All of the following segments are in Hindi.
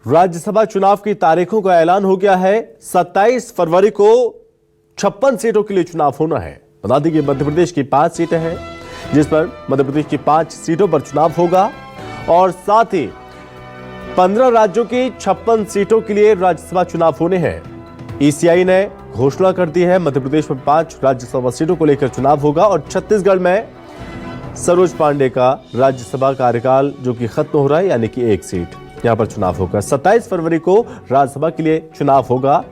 राज्यसभा चुनाव की तारीखों का ऐलान हो गया है। 27 फरवरी को 56 सीटों के लिए चुनाव होना है। बता दें कि मध्य प्रदेश की 5 सीटें हैं, जिस पर मध्य प्रदेश की 5 सीटों पर चुनाव होगा और साथ ही 15 राज्यों की 56 सीटों के लिए राज्यसभा चुनाव होने हैं। ईसीआई ने घोषणा कर दी है, मध्य प्रदेश में 5 राज्यसभा सीटों को लेकर चुनाव होगा और छत्तीसगढ़ में सरोज पांडे का राज्यसभा कार्यकाल जो कि खत्म हो रहा है, यानी कि 1 सीट यहां पर चुनाव होगा। 27 फरवरी को राज्यसभा के लिए चुनाव होगा।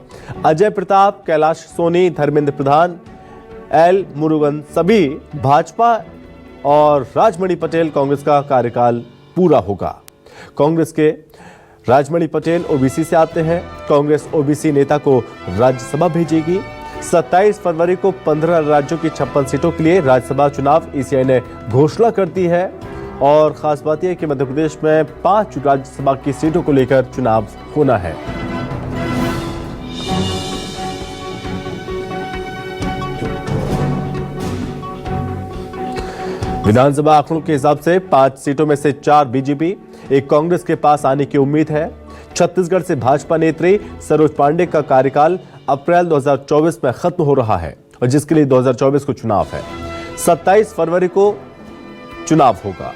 अजय प्रताप, कैलाश सोनी, धर्मेंद्र प्रधान, एल मुरुगन सभी भाजपा और राजमणि पटेल कांग्रेस का कार्यकाल पूरा होगा। कांग्रेस के राजमणि पटेल ओबीसी से आते हैं। कांग्रेस ओबीसी नेता को राज्यसभा भेजेगी। 27 फरवरी को 15 राज्यों की 56 सीटों के लिए राज्यसभा चुनाव ईसीआई ने घोषणा कर दी है और खास बात यह है कि मध्य प्रदेश में 5 राज्यसभा की सीटों को लेकर चुनाव होना है। विधानसभा आंकड़ों के हिसाब से 5 सीटों में से 4 बीजेपी, 1 कांग्रेस के पास आने की उम्मीद है। छत्तीसगढ़ से भाजपा नेत्री सरोज पांडे का कार्यकाल अप्रैल 2024 में खत्म हो रहा है और जिसके लिए 2024 को चुनाव है। 27 फरवरी को चुनाव होगा।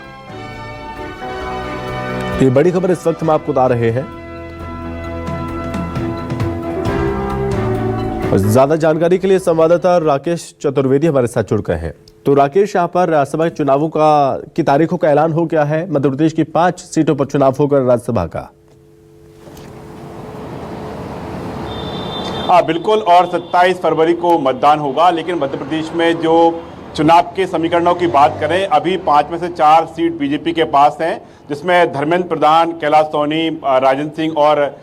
ये बड़ी खबर इस वक्त हम आपको बता रहे हैं और ज्यादा जानकारी के लिए संवाददाता राकेश चतुर्वेदी हमारे साथ जुड़ गए हैं। तो राकेश, यहाँ पर राज्यसभा चुनावों की तारीखों का ऐलान हो गया है। मध्य प्रदेश की 5 सीटों पर चुनाव होगा राज्यसभा का। हाँ बिल्कुल, और 27 फरवरी को मतदान होगा। लेकिन मध्य प्रदेश में जो चुनाव के समीकरणों की बात करें, अभी 5 में से 4 सीट बीजेपी के पास हैं, जिसमें धर्मेंद्र प्रधान, कैलाश सोनी, राजन सिंह और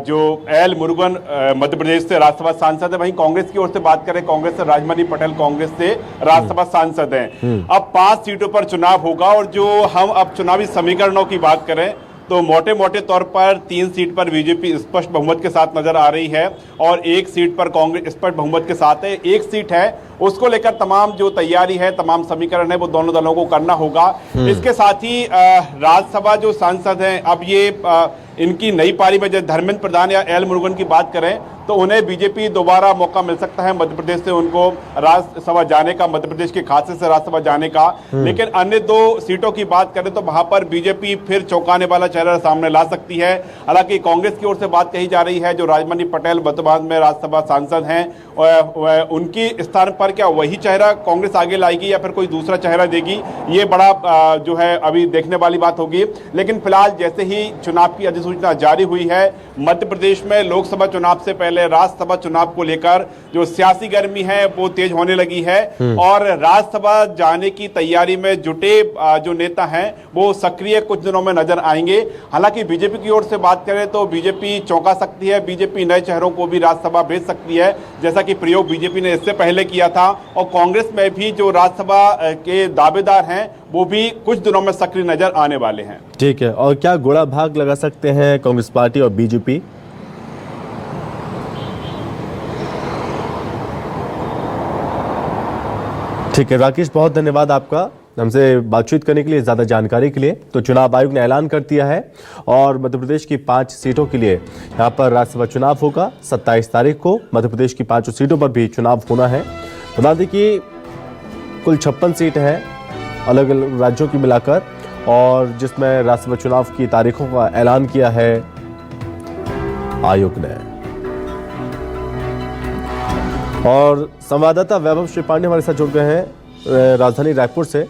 जो एल मुरुगन मध्य प्रदेश से राज्यसभा सांसद है। वहीं कांग्रेस की ओर से बात करें, कांग्रेस से राजमणि पटेल कांग्रेस से राज्यसभा सांसद हैं। अब 5 सीटों पर चुनाव होगा और जो हम अब चुनावी समीकरणों की बात करें तो मोटे मोटे तौर पर 3 सीट पर बीजेपी स्पष्ट बहुमत के साथ नजर आ रही है और 1 सीट पर कांग्रेस स्पष्ट बहुमत के साथ है। 1 सीट है, उसको लेकर तमाम जो तैयारी है, तमाम समीकरण है, वो दोनों दलों को करना होगा। इसके साथ ही राज्यसभा जो सांसद हैं, अब ये इनकी नई पारी में जब धर्मेंद्र प्रधान या एल मुरुगन की बात करें तो उन्हें बीजेपी दोबारा मौका मिल सकता है मध्य प्रदेश से उनको राज्यसभा जाने का, मध्य प्रदेश के खाते से राज्यसभा जाने का। लेकिन अन्य 2 सीटों की बात करें तो वहां पर बीजेपी फिर चौंकाने वाला चेहरा सामने ला सकती है। हालांकि कांग्रेस की ओर से बात कही जा रही है, जो राजमणि पटेल वर्तमान में राज्यसभा सांसद हैं, उनकी स्थान पर क्या वही चेहरा कांग्रेस आगे लाएगी या फिर कोई दूसरा चेहरा देगी, ये बड़ा जो है अभी देखने वाली बात होगी। लेकिन फिलहाल जैसे ही चुनाव की अधिसूचना जारी हुई है, मध्य प्रदेश में लोकसभा चुनाव से पहले राज्यसभा चुनाव को लेकर जो सियासी गर्मी है वो तेज होने लगी है और राज्यसभा जाने की तैयारी में जुटे जो नेता हैं वो सक्रिय कुछ दिनों में नजर आएंगे। हालांकि बीजेपी की ओर से बात करें तो बीजेपी चौंका सकती है, बीजेपी नए चेहरों को भी राज्यसभा भेज सकती है, जैसा कि प्रयोग बीजेपी ने इससे पहले किया था। और कांग्रेस में भी जो राज्यसभा के दावेदार हैं वो भी कुछ दिनों में सक्रिय नजर आने वाले हैं। ठीक है, और क्या गोला भाग लगा सकते हैं कांग्रेस पार्टी और बीजेपी? ठीक है राकेश, बहुत धन्यवाद आपका हमसे बातचीत करने के लिए, ज्यादा जानकारी के लिए। तो चुनाव आयोग ने ऐलान कर दिया है और मध्य प्रदेश की 5 सीटों के लिए यहाँ पर राज्यसभा चुनाव होगा। 27 तारीख को मध्य प्रदेश की 5 सीटों पर भी चुनाव होना है। बता दें कि कुल 56 सीट हैं अलग अलग राज्यों की मिलाकर, और जिसमें राज्यसभा चुनाव की तारीखों का ऐलान किया है आयोग ने। और संवाददाता वैभव श्री पांडे हमारे साथ जुड़ गए हैं राजधानी रायपुर से।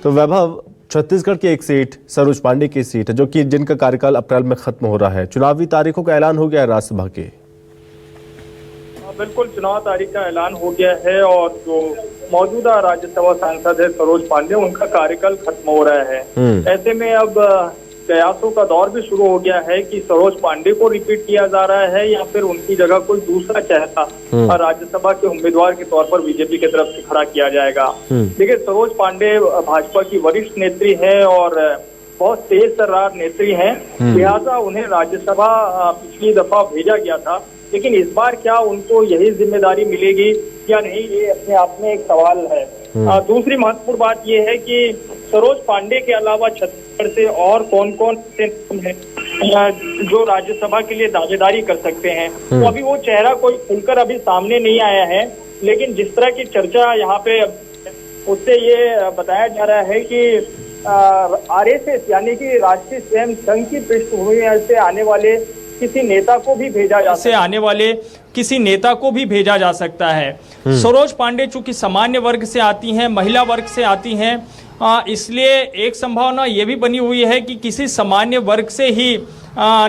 तो वैभव, छत्तीसगढ़ की 1 सीट सरोज पांडे की सीट है जो कि जिनका कार्यकाल अप्रैल में खत्म हो रहा है। चुनावी तारीखों का ऐलान हो गया है राज्यसभा के। बिल्कुल, चुनाव तारीख का ऐलान हो गया है और जो मौजूदा राज्यसभा सांसद है सरोज पांडे, उनका कार्यकाल खत्म हो रहा है। ऐसे में अब कयासों का दौर भी शुरू हो गया है कि सरोज पांडे को रिपीट किया जा रहा है या फिर उनकी जगह कोई दूसरा चेहरा राज्यसभा के उम्मीदवार के तौर पर बीजेपी की तरफ से खड़ा किया जाएगा। देखिए, सरोज पांडे भाजपा की वरिष्ठ नेत्री है और बहुत तेज तर्रार नेत्री हैं, लिहाजा उन्हें राज्यसभा पिछली दफा भेजा गया था। लेकिन इस बार क्या उनको यही जिम्मेदारी मिलेगी या नहीं, ये अपने आप में एक सवाल है। दूसरी महत्वपूर्ण बात ये है कि सरोज पांडे के अलावा छत्तीसगढ़ से और कौन कौन से नाम हैं जो राज्यसभा के लिए दावेदारी कर सकते हैं। तो अभी वो चेहरा कोई खुलकर अभी सामने नहीं आया है, लेकिन जिस तरह की चर्चा यहाँ पे उससे ये बताया जा रहा है कि आरएसएस यानी कि राष्ट्रीय स्वयं संघ की पृष्ठभूमि से आने वाले किसी नेता को भी भेजा जा सकता है। सरोज पांडे चूंकि सामान्य वर्ग से आती हैं, महिला वर्ग से आती हैं, इसलिए एक संभावना ये भी बनी हुई है कि किसी सामान्य वर्ग से ही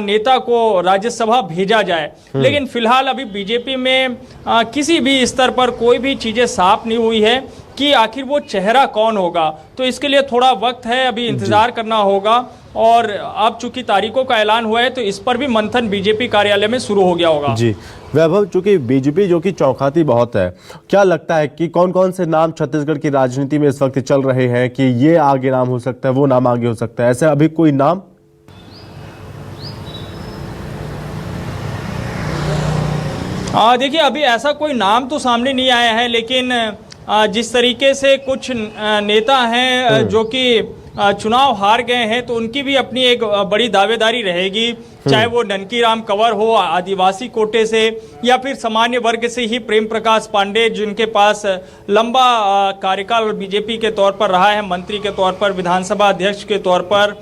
नेता को राज्यसभा भेजा जाए। लेकिन फिलहाल अभी बीजेपी में किसी भी स्तर पर कोई भी चीजें साफ नहीं हुई है कि आखिर वो चेहरा कौन होगा। तो इसके लिए थोड़ा वक्त है, अभी इंतजार करना होगा। और अब चूंकि तारीखों का ऐलान हुआ है तो इस पर भी मंथन बीजेपी कार्यालय में शुरू हो गया होगा। जी वैभव, चूंकि बीजेपी जो कि चौंकाती बहुत है, क्या लगता है कि कौन कौन से नाम छत्तीसगढ़ की राजनीति में इस वक्त चल रहे हैं कि ये आगे नाम हो सकता है, वो नाम आगे हो सकता है, ऐसे अभी कोई नाम? देखिए, अभी ऐसा कोई नाम तो सामने नहीं आया है, लेकिन जिस तरीके से कुछ नेता हैं जो कि चुनाव हार गए हैं, तो उनकी भी अपनी एक बड़ी दावेदारी रहेगी, चाहे वो ननकी राम कंवर हो आदिवासी कोटे से, या फिर सामान्य वर्ग से ही प्रेम प्रकाश पांडे, जिनके पास लंबा कार्यकाल बीजेपी के तौर पर रहा है, मंत्री के तौर पर, विधानसभा अध्यक्ष के तौर पर,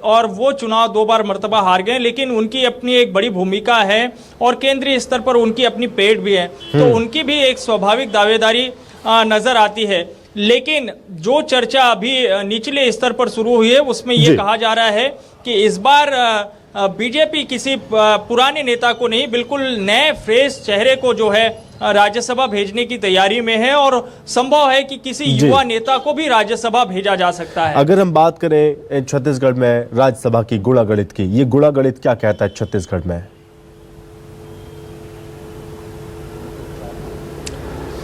और वो चुनाव 2 बार मर्तबा हार गए, लेकिन उनकी अपनी एक बड़ी भूमिका है और केंद्रीय स्तर पर उनकी अपनी पेड़ भी है, तो उनकी भी एक स्वाभाविक दावेदारी नजर आती है। लेकिन जो चर्चा अभी निचले स्तर पर शुरू हुई है उसमें ये कहा जा रहा है कि इस बार बीजेपी किसी पुराने नेता को नहीं, बिल्कुल नए फ्रेश चेहरे को जो है राज्यसभा भेजने की तैयारी में है, और संभव है कि किसी युवा नेता को भी राज्यसभा भेजा जा सकता है। अगर हम बात करें छत्तीसगढ़ में राज्यसभा की गुणागणित की, ये गुणागणित क्या कहता है छत्तीसगढ़ में?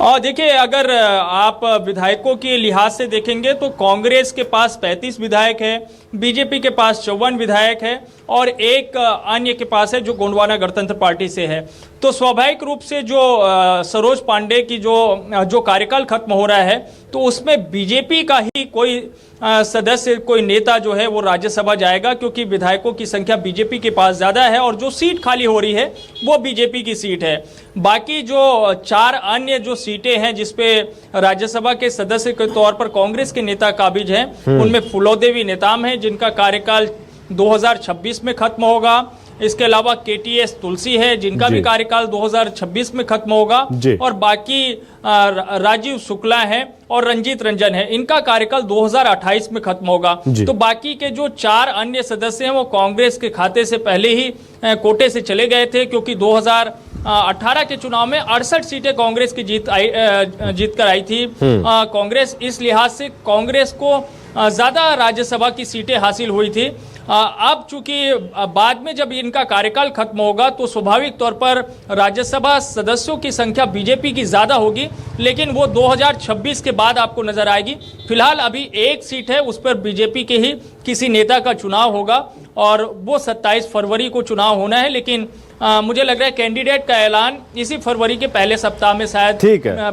और देखिए, अगर आप विधायकों के लिहाज से देखेंगे तो कांग्रेस के पास 35 विधायक है, बीजेपी के पास 54 विधायक है, और एक अन्य के पास है जो गोंडवाना गणतंत्र पार्टी से है। तो स्वाभाविक रूप से जो सरोज पांडे की जो कार्यकाल खत्म हो रहा है, तो उसमें बीजेपी का ही कोई सदस्य, कोई नेता जो है वो राज्यसभा जाएगा, क्योंकि विधायकों की संख्या बीजेपी के पास ज्यादा है और जो सीट खाली हो रही है वो बीजेपी की सीट है। बाकी जो 4 अन्य जो सीटें हैं जिसपे राज्यसभा के सदस्य के तौर पर कांग्रेस के नेता काबिज हैं, उनमें फुलोदेवी नेताम है जिनका कार्यकाल 2026 में खत्म होगा। इसके अलावा केटीएस तुलसी है जिनका भी कार्यकाल 2026 में खत्म होगा, और बाकी राजीव शुक्ला है और रंजीत रंजन है, इनका कार्यकाल 2028 में खत्म होगा। तो बाकी के जो 4 अन्य सदस्य हैं वो कांग्रेस के खाते से पहले ही कोटे से चले गए थे, क्योंकि 2018 के चुनाव में 68 सीटें कांग्रेस की जीत कर आई थी। कांग्रेस, इस लिहाज से कांग्रेस को ज्यादा राज्यसभा की सीटें हासिल हुई थी। अब चूंकि बाद में जब इनका कार्यकाल खत्म होगा तो स्वाभाविक तौर पर राज्यसभा सदस्यों की संख्या बीजेपी की ज्यादा होगी, लेकिन वो 2026 के बाद आपको नजर आएगी। फिलहाल अभी एक सीट है, उस पर बीजेपी के ही किसी नेता का चुनाव होगा, और वो 27 फरवरी को चुनाव होना है। लेकिन मुझे लग रहा है कैंडिडेट का ऐलान इसी फरवरी के पहले सप्ताह में शायद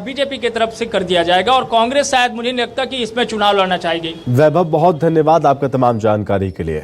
बीजेपी की तरफ से कर दिया जाएगा, और कांग्रेस शायद, मुझे नहीं लगता कि इसमें चुनाव लड़ना चाहेगी। वैभव, बहुत धन्यवाद आपका तमाम जानकारी के लिए।